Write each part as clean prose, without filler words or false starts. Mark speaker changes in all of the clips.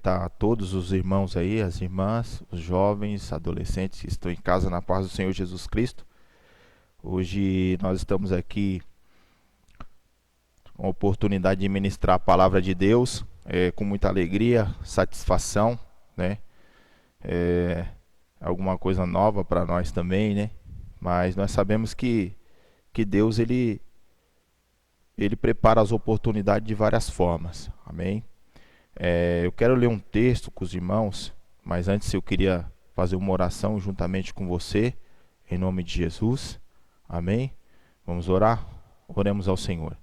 Speaker 1: cumprimentar a todos os irmãos aí, as irmãs, os jovens, adolescentes que estão em casa na paz do Senhor Jesus Cristo. Hoje nós estamos aqui com a oportunidade de ministrar a palavra de Deus, com muita alegria, satisfação, né? Alguma coisa nova para nós também, né? Mas nós sabemos que Deus ele prepara as oportunidades de várias formas, amém? Eu quero ler um texto com os irmãos, mas antes eu queria fazer uma oração juntamente com você, em nome de Jesus, amém? Vamos orar? Oremos ao Senhor.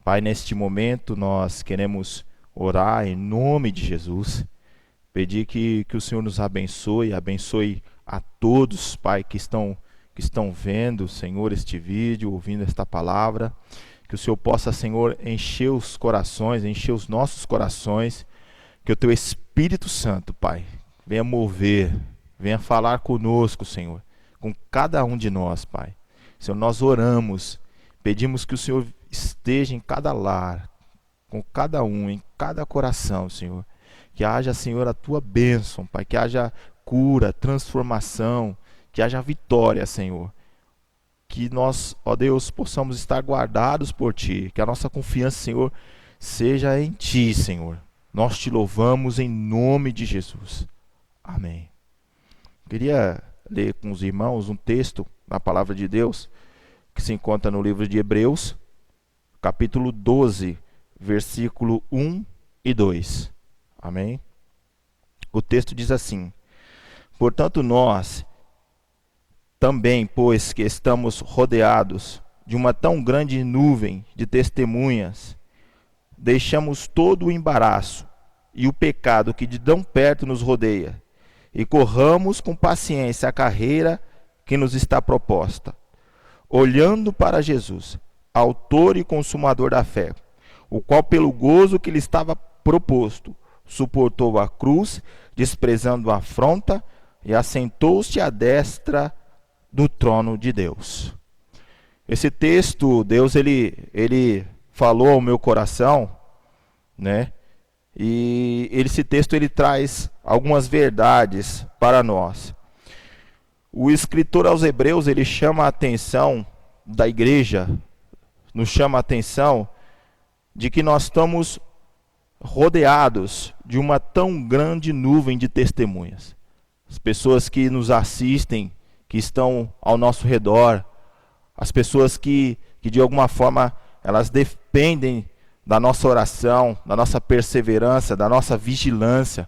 Speaker 1: Pai, neste momento nós queremos orar em nome de Jesus, pedir que o Senhor nos abençoe a todos, Pai, que estão vendo, Senhor, este vídeo, ouvindo esta palavra. Que o Senhor possa, Senhor, encher os corações, encher os nossos corações, que o Teu Espírito Santo, Pai, venha mover, venha falar conosco, Senhor, com cada um de nós, Pai. Senhor, nós oramos, pedimos que o Senhor esteja em cada lar, com cada um, em cada coração, Senhor. Que haja, Senhor, a Tua bênção, Pai, que haja cura, transformação, que haja vitória, Senhor. Que nós, ó Deus, possamos estar guardados por Ti, que a nossa confiança, Senhor, seja em Ti, Senhor. Nós Te louvamos em nome de Jesus. Amém. Queria ler com os irmãos um texto da palavra de Deus, que se encontra no livro de Hebreus, capítulo 12, versículo 1 e 2. Amém? O texto diz assim: portanto nós também, pois que estamos rodeados de uma tão grande nuvem de testemunhas, deixamos todo o embaraço e o pecado que de tão perto nos rodeia, e corramos com paciência a carreira que nos está proposta, olhando para Jesus, autor e consumador da fé, o qual pelo gozo que lhe estava proposto, suportou a cruz, desprezando a afronta, e assentou-se à destra do trono de Deus. Esse texto, Deus ele falou ao meu coração, né? E esse texto ele traz algumas verdades para nós. O escritor aos Hebreus, ele chama a atenção da igreja, nos chama a atenção de que nós estamos rodeados de uma tão grande nuvem de testemunhas. As pessoas que nos assistem, que estão ao nosso redor, as pessoas que de alguma forma elas dependem da nossa oração, da nossa perseverança, da nossa vigilância,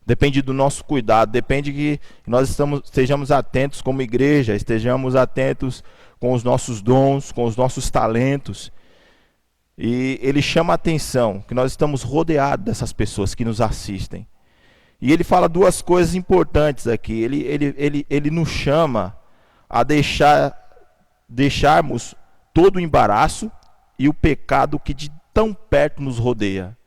Speaker 1: depende do nosso cuidado, depende que nós estejamos atentos como igreja, estejamos atentos com os nossos dons, com os nossos talentos. E ele chama a atenção que nós estamos rodeados dessas pessoas que nos assistem. E ele fala duas coisas importantes aqui. Ele nos chama a deixarmos todo o embaraço e o pecado que de tão perto nos rodeia.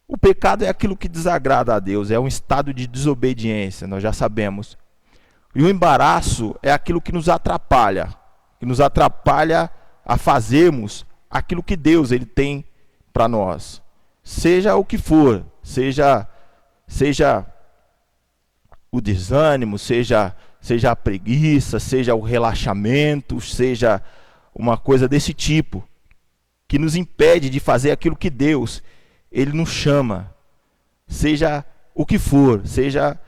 Speaker 1: O pecado é aquilo que desagrada a Deus, é um estado de desobediência, nós já sabemos. E o embaraço é aquilo que nos atrapalha a fazermos aquilo que Deus ele tem para nós. Seja o que for, seja o desânimo, seja a preguiça, seja o relaxamento, seja uma coisa desse tipo, que nos impede de fazer aquilo que Deus, ele nos chama. Seja o que for, seja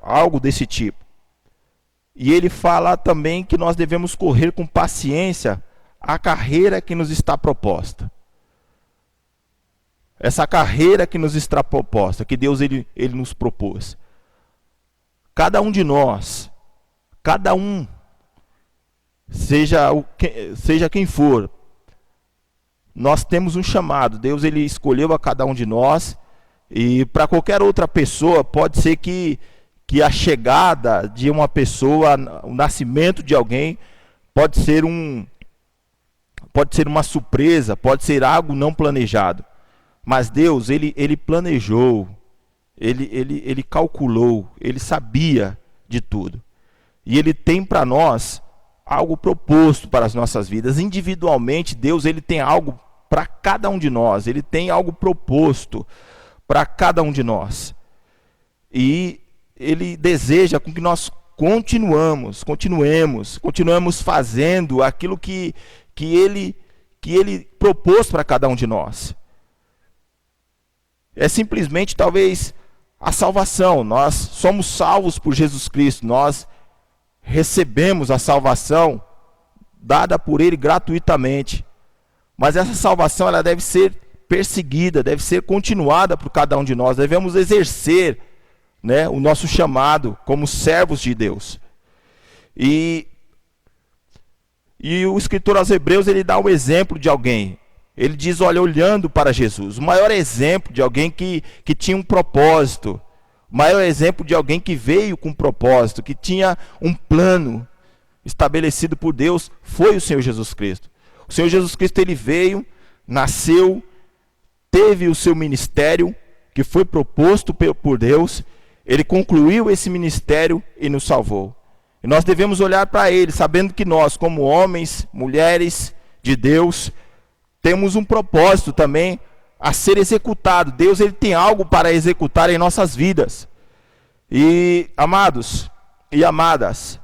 Speaker 1: algo desse tipo. E ele fala também que nós devemos correr com paciência a carreira que nos está proposta. Essa carreira que nos está proposta, que Deus ele nos propôs. Cada um de nós, seja quem for, nós temos um chamado. Deus ele escolheu a cada um de nós, e para qualquer outra pessoa pode ser que a chegada de uma pessoa, o nascimento de alguém, pode ser uma surpresa, pode ser algo não planejado. Mas Deus, ele planejou, ele calculou, ele sabia de tudo. E ele tem para nós algo proposto para as nossas vidas. Individualmente, Deus ele tem algo para cada um de nós. Ele tem algo proposto para cada um de nós. E Ele deseja com que nós continuemos fazendo aquilo que Ele propôs para cada um de nós. É simplesmente, talvez, a salvação. Nós somos salvos por Jesus Cristo. Nós recebemos a salvação dada por Ele gratuitamente. Mas essa salvação, ela deve ser perseguida, deve ser continuada por cada um de nós. Devemos exercer, né, o nosso chamado como servos de Deus. E o escritor aos Hebreus, ele dá um exemplo de alguém. Ele diz, olha, olhando para Jesus, o maior exemplo de alguém que tinha um propósito, o maior exemplo de alguém que veio com um propósito, que tinha um plano estabelecido por Deus, foi o Senhor Jesus Cristo. O Senhor Jesus Cristo, ele veio, nasceu, teve o seu ministério, que foi proposto por Deus, ele concluiu esse ministério e nos salvou. E nós devemos olhar para ele, sabendo que nós, como homens, mulheres de Deus, temos um propósito também a ser executado. Deus, ele tem algo para executar em nossas vidas. E, amados e amadas,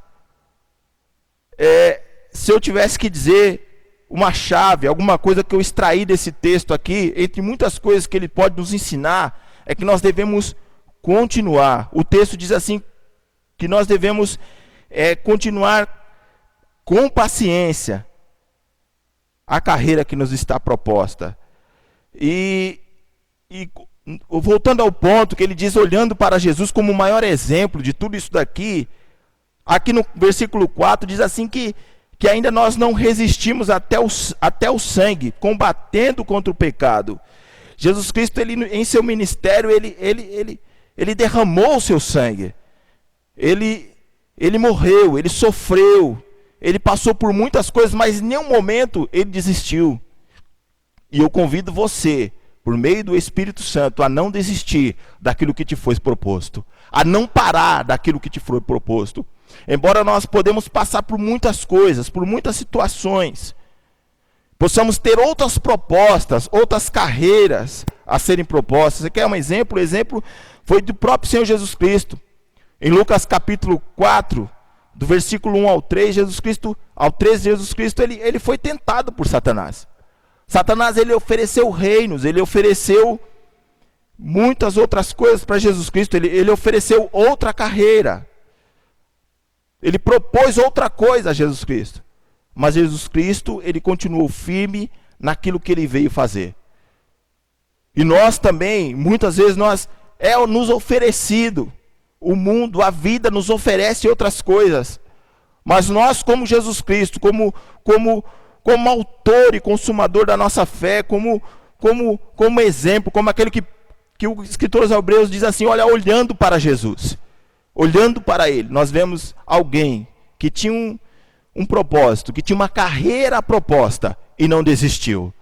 Speaker 1: se eu tivesse que dizer uma chave, alguma coisa que eu extraí desse texto aqui, entre muitas coisas que ele pode nos ensinar, é que nós devemos continuar. O texto diz assim, que nós devemos continuar com paciência a carreira que nos está proposta. E voltando ao ponto que ele diz, olhando para Jesus como o maior exemplo de tudo isso daqui, aqui no versículo 4 diz assim que ainda nós não resistimos até o sangue, combatendo contra o pecado. Jesus Cristo, ele, em seu ministério, ele derramou o seu sangue. Ele morreu, ele sofreu, ele passou por muitas coisas, mas em nenhum momento ele desistiu. E eu convido você, por meio do Espírito Santo, a não desistir daquilo que te foi proposto, a não parar daquilo que te foi proposto. Embora nós podemos passar por muitas coisas, por muitas situações, possamos ter outras propostas, outras carreiras a serem propostas. Você quer um exemplo? O exemplo foi do próprio Senhor Jesus Cristo. Em Lucas capítulo 4, do versículo 1 ao 3, Jesus Cristo ele foi tentado por Satanás. Satanás, ele ofereceu reinos, ele ofereceu muitas outras coisas para Jesus Cristo, ele ofereceu outra carreira. Ele propôs outra coisa a Jesus Cristo. Mas Jesus Cristo, ele continuou firme naquilo que ele veio fazer. E nós também, muitas vezes, nos oferecido. O mundo, a vida nos oferece outras coisas. Mas nós, como Jesus Cristo, como autor e consumador da nossa fé, como exemplo, como aquele que o escritor aos Hebreus diz assim, olha, olhando para Jesus, olhando para ele, nós vemos alguém que tinha um propósito, que tinha uma carreira proposta e não desistiu.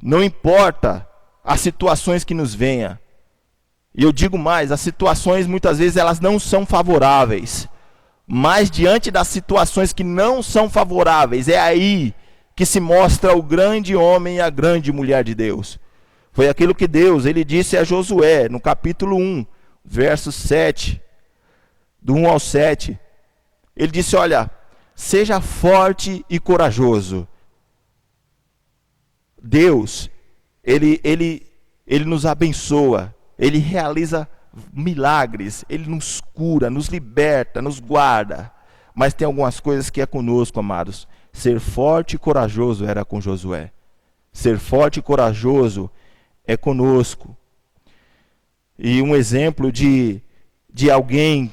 Speaker 1: Não importa as situações que nos venham. E eu digo mais, as situações muitas vezes elas não são favoráveis. Mas diante das situações que não são favoráveis, é aí que se mostra o grande homem e a grande mulher de Deus. Foi aquilo que Deus, ele disse a Josué, no capítulo 1, verso 7, do 1 ao 7. Ele disse, olha, seja forte e corajoso. Deus, ele nos abençoa. Ele realiza milagres, ele nos cura, nos liberta, nos guarda. Mas tem algumas coisas que é conosco, amados. Ser forte e corajoso era com Josué. Ser forte e corajoso é conosco. E um exemplo de alguém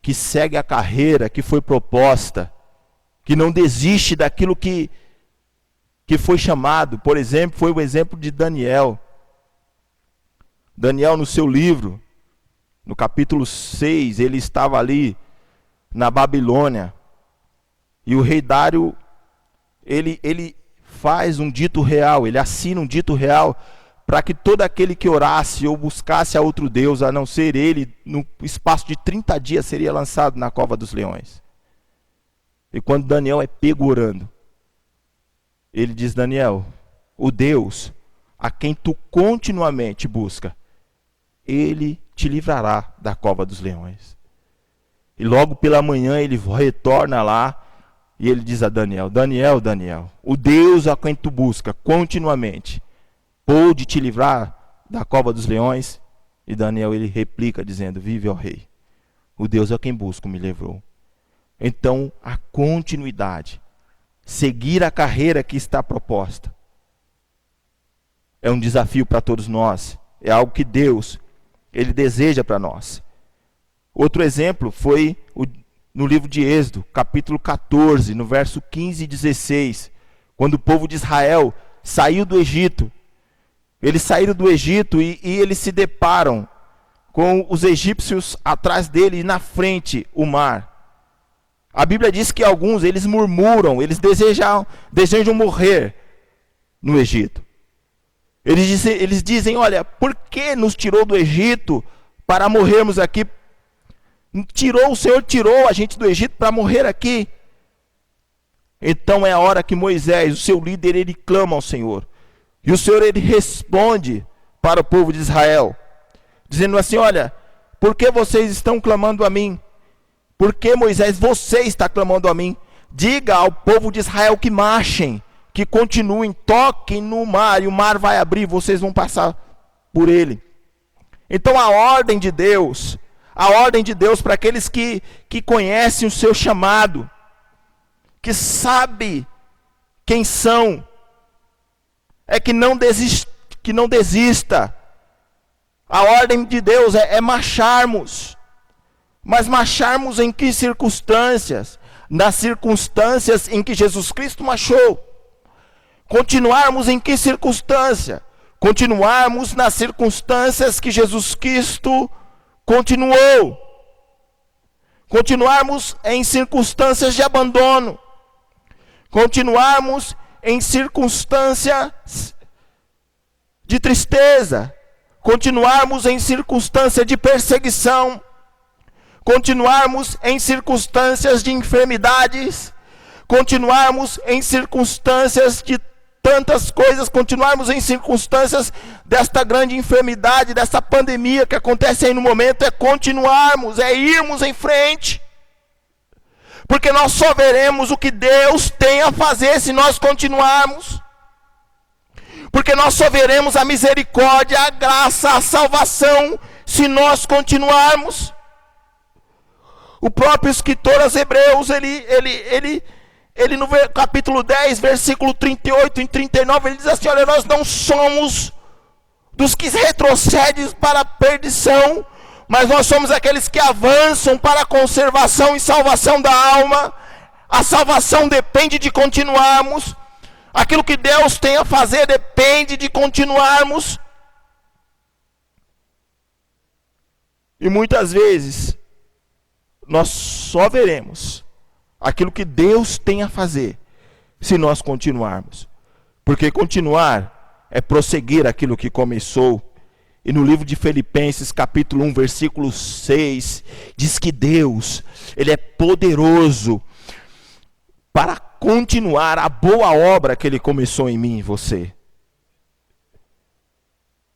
Speaker 1: que segue a carreira que foi proposta, que não desiste daquilo que foi chamado. Por exemplo, foi o exemplo de Daniel. Daniel, no seu livro, no capítulo 6, ele estava ali na Babilônia. E o rei Dário, ele faz um dito real, ele assina um dito real para que todo aquele que orasse ou buscasse a outro Deus, a não ser ele, no espaço de 30 dias seria lançado na cova dos leões. E quando Daniel é pego orando, ele diz, Daniel, o Deus a quem tu continuamente busca, ele te livrará da cova dos leões. E logo pela manhã ele retorna lá e ele diz a Daniel: Daniel, Daniel, o Deus a quem tu busca continuamente pôde te livrar da cova dos leões? E Daniel ele replica dizendo: vive, ó rei, o Deus a quem busco me livrou. Então a continuidade, seguir a carreira que está proposta, é um desafio para todos nós, é algo que Deus ele deseja para nós. Outro exemplo foi no livro de Êxodo, capítulo 14, no verso 15 e 16, quando o povo de Israel saiu do Egito. Eles saíram do Egito e eles se deparam com os egípcios atrás deles e na frente o mar. A Bíblia diz que alguns, eles murmuram, eles desejam morrer no Egito. Eles dizem, olha, por que nos tirou do Egito para morrermos aqui? O Senhor tirou a gente do Egito para morrer aqui. Então é a hora que Moisés, o seu líder, ele clama ao Senhor. E o Senhor, ele responde para o povo de Israel, dizendo assim: olha, por que vocês estão clamando a mim? Por que, Moisés, você está clamando a mim? Diga ao povo de Israel que marchem, que continuem, toquem no mar, e o mar vai abrir, vocês vão passar por ele. Então a ordem de Deus para aqueles que conhecem o seu chamado, que sabe quem são, é que não desista. A ordem de Deus é marcharmos. Mas marcharmos em que circunstâncias? Nas circunstâncias em que Jesus Cristo marchou. Continuarmos em que circunstância? Continuarmos nas circunstâncias que Jesus Cristo continuou. Continuarmos em circunstâncias de abandono. Continuarmos em circunstâncias de tristeza. Continuarmos em circunstância de perseguição. Continuarmos em circunstâncias de enfermidades. Continuarmos em circunstâncias de tantas coisas. Continuarmos em circunstâncias desta grande enfermidade, dessa pandemia que acontece aí no momento. É continuarmos, é irmos em frente. Porque nós só veremos o que Deus tem a fazer se nós continuarmos. Porque nós só veremos a misericórdia, a graça, a salvação se nós continuarmos. O próprio escritor aos Hebreus, ele no capítulo 10, versículo 38 e 39, ele diz assim: olha, nós não somos dos que retrocedem para a perdição, mas nós somos aqueles que avançam para a conservação e salvação da alma. A salvação depende de continuarmos. Aquilo que Deus tem a fazer depende de continuarmos. E muitas vezes nós só veremos aquilo que Deus tem a fazer se nós continuarmos. Porque continuar é prosseguir aquilo que começou. E no livro de Filipenses, capítulo 1, versículo 6, diz que Deus, Ele é poderoso para continuar a boa obra que Ele começou em mim e você.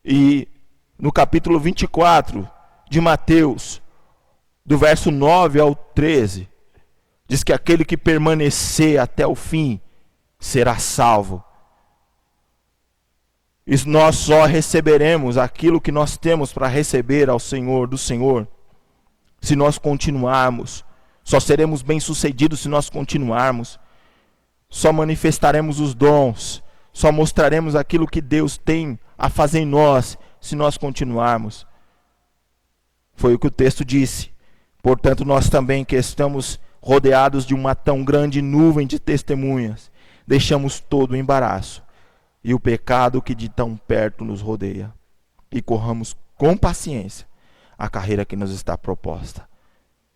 Speaker 1: E no capítulo 24 de Mateus, do verso 9 ao 13, diz que aquele que permanecer até o fim será salvo. E nós só receberemos aquilo que nós temos para receber ao Senhor, do Senhor, se nós continuarmos. Só seremos bem-sucedidos se nós continuarmos. Só manifestaremos os dons, só mostraremos aquilo que Deus tem a fazer em nós, se nós continuarmos. Foi o que o texto disse. Portanto, nós também, que estamos rodeados de uma tão grande nuvem de testemunhas, deixamos todo o embaraço e o pecado que de tão perto nos rodeia, e corramos com paciência a carreira que nos está proposta.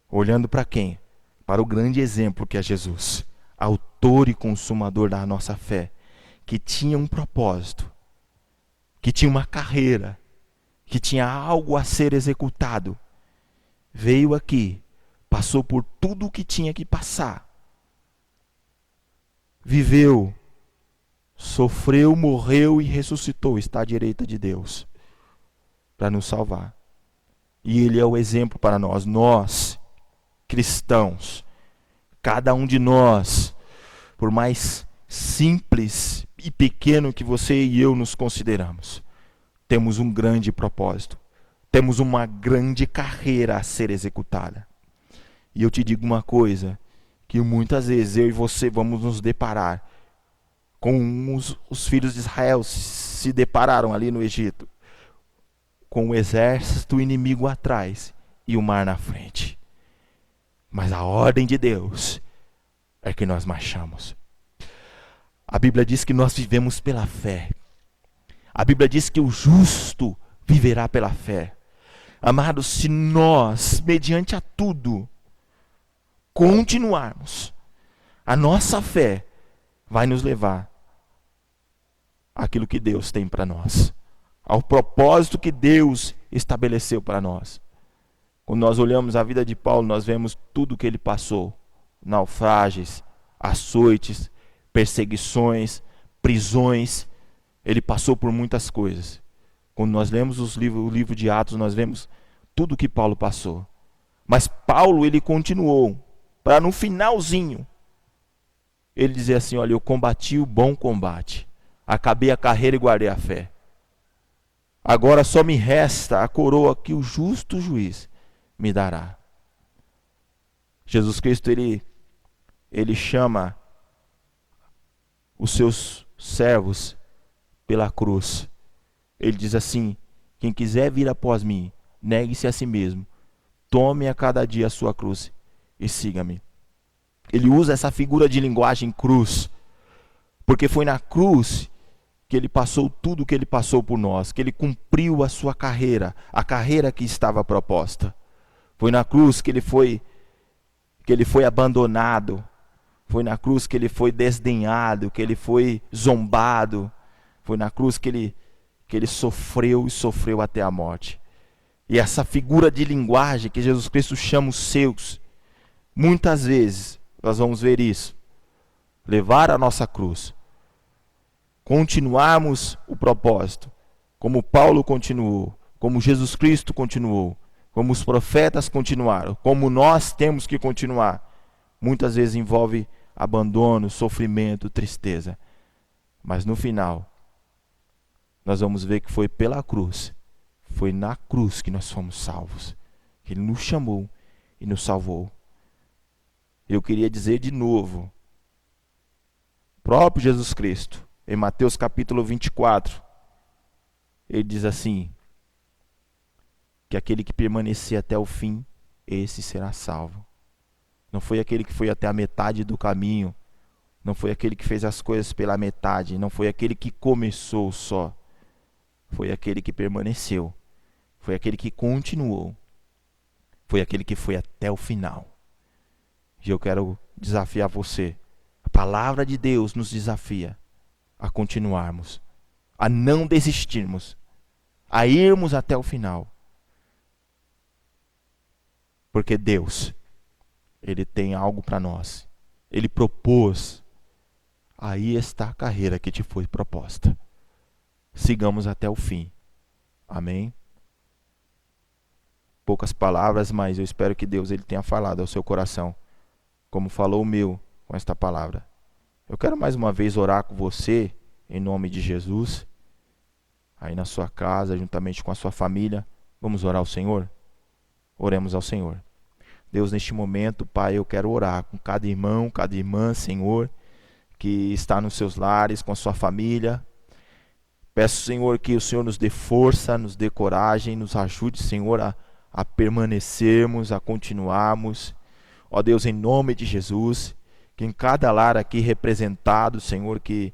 Speaker 1: Olhando para quem? Para o grande exemplo que é Jesus, autor e consumador da nossa fé, que tinha um propósito, que tinha uma carreira, que tinha algo a ser executado. Veio aqui, passou por tudo o que tinha que passar, viveu sofreu, morreu e ressuscitou, está à direita de Deus para nos salvar. E Ele é o exemplo para nós, cristãos, cada um de nós, por mais simples e pequeno que você e eu nos consideramos, temos um grande propósito, temos uma grande carreira a ser executada. E eu te digo uma coisa, que muitas vezes eu e você vamos nos deparar com os filhos de Israel se depararam ali no Egito, com o exército inimigo atrás e o mar na frente. Mas a ordem de Deus é que nós marchamos. A Bíblia diz que nós vivemos pela fé. A Bíblia diz que o justo viverá pela fé. Amados, se nós, mediante a tudo, continuarmos, a nossa fé vai nos levar àquilo que Deus tem para nós, ao propósito que Deus estabeleceu para nós. Quando nós olhamos a vida de Paulo, nós vemos tudo o que ele passou: naufrágios, açoites, perseguições, prisões. Ele passou por muitas coisas. Quando nós lemos o livro de Atos, nós vemos tudo o que Paulo passou. Mas Paulo, ele continuou, para no finalzinho, ele dizer assim: olha, eu combati o bom combate, acabei a carreira e guardei a fé. Agora só me resta a coroa que o justo juiz me dará. Jesus Cristo, ele chama os seus servos pela cruz. Ele diz assim: quem quiser vir após mim, negue-se a si mesmo, tome a cada dia a sua cruz e siga-me. Ele usa essa figura de linguagem cruz, porque foi na cruz que ele passou tudo o que ele passou por nós, que ele cumpriu a sua carreira, a carreira que estava proposta. Foi na cruz que ele foi abandonado, foi na cruz que ele foi desdenhado, que ele foi zombado, foi na cruz que ele sofreu e sofreu até a morte. E essa figura de linguagem que Jesus Cristo chama os seus, muitas vezes nós vamos ver isso, levar a nossa cruz, continuarmos o propósito, como Paulo continuou, como Jesus Cristo continuou, como os profetas continuaram, como nós temos que continuar. Muitas vezes envolve abandono, sofrimento, tristeza. Mas no final, nós vamos ver que foi pela cruz, foi na cruz que nós fomos salvos. Ele nos chamou e nos salvou. Eu queria dizer de novo, o próprio Jesus Cristo, em Mateus capítulo 24, ele diz assim, que aquele que permanecer até o fim, esse será salvo. Não foi aquele que foi até a metade do caminho, não foi aquele que fez as coisas pela metade, não foi aquele que começou só, foi aquele que permaneceu, foi aquele que continuou, foi aquele que foi até o final. E eu quero desafiar você, a palavra de Deus nos desafia a continuarmos, a não desistirmos, a irmos até o final. Porque Deus, Ele tem algo para nós. Ele propôs. Aí está a carreira que te foi proposta. Sigamos até o fim. Amém? Poucas palavras, mas eu espero que Deus ele tenha falado ao seu coração, como falou o meu com esta palavra. Eu quero mais uma vez orar com você, em nome de Jesus, aí na sua casa, juntamente com a sua família. Vamos orar ao Senhor? Oremos ao Senhor. Deus, neste momento, Pai, eu quero orar com cada irmão, cada irmã, Senhor, que está nos seus lares, com a sua família. Peço, Senhor, que o Senhor nos dê força, nos dê coragem, nos ajude, Senhor, a permanecermos, a continuarmos. Ó Deus, em nome de Jesus, que em cada lar aqui representado, Senhor, que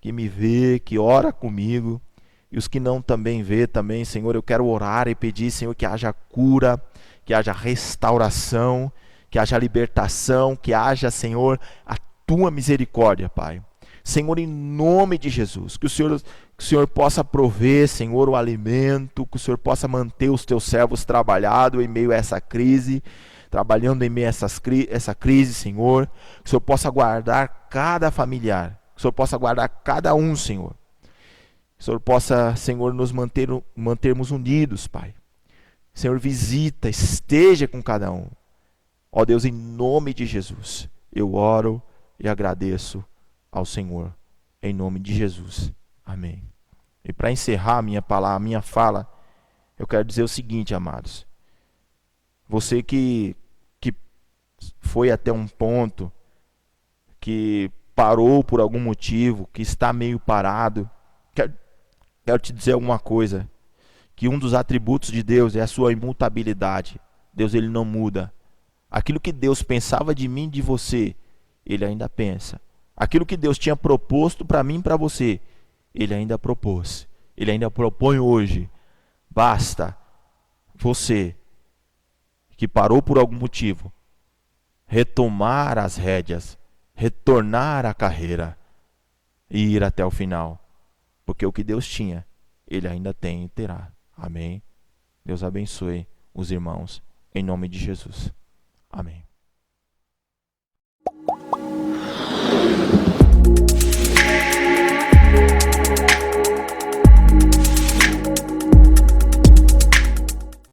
Speaker 1: me vê, que ora comigo, e os que não também vê também, Senhor, eu quero orar e pedir, Senhor, que haja cura, que haja restauração, que haja libertação, que haja, Senhor, a Tua misericórdia, Pai. Senhor, em nome de Jesus, que o Senhor possa prover, Senhor, o alimento, que o Senhor possa manter os Teus servos trabalhando em meio a essa crise, trabalhando em meio a essa crise, Senhor, que o Senhor possa guardar cada familiar, Que o Senhor possa guardar cada um, Senhor. Que o Senhor possa, Senhor, nos mantermos unidos, Pai. Senhor, visita, esteja com cada um. Ó Deus, em nome de Jesus, eu oro e agradeço ao Senhor. Em nome de Jesus. Amém. E para encerrar a minha fala, eu quero dizer o seguinte, amados. Você que foi até um ponto, que parou por algum motivo, que está meio parado, quero te dizer alguma coisa. Que um dos atributos de Deus é a sua imutabilidade. Deus, ele não muda. Aquilo que Deus pensava de mim e de você, ele ainda pensa. Aquilo que Deus tinha proposto para mim e para você, ele ainda propôs. Ele ainda propõe hoje. Basta você, que parou por algum motivo, retomar as rédeas, retornar à carreira e ir até o final. Porque o que Deus tinha, ele ainda tem e terá. Amém. Deus abençoe os irmãos, em nome de Jesus. Amém.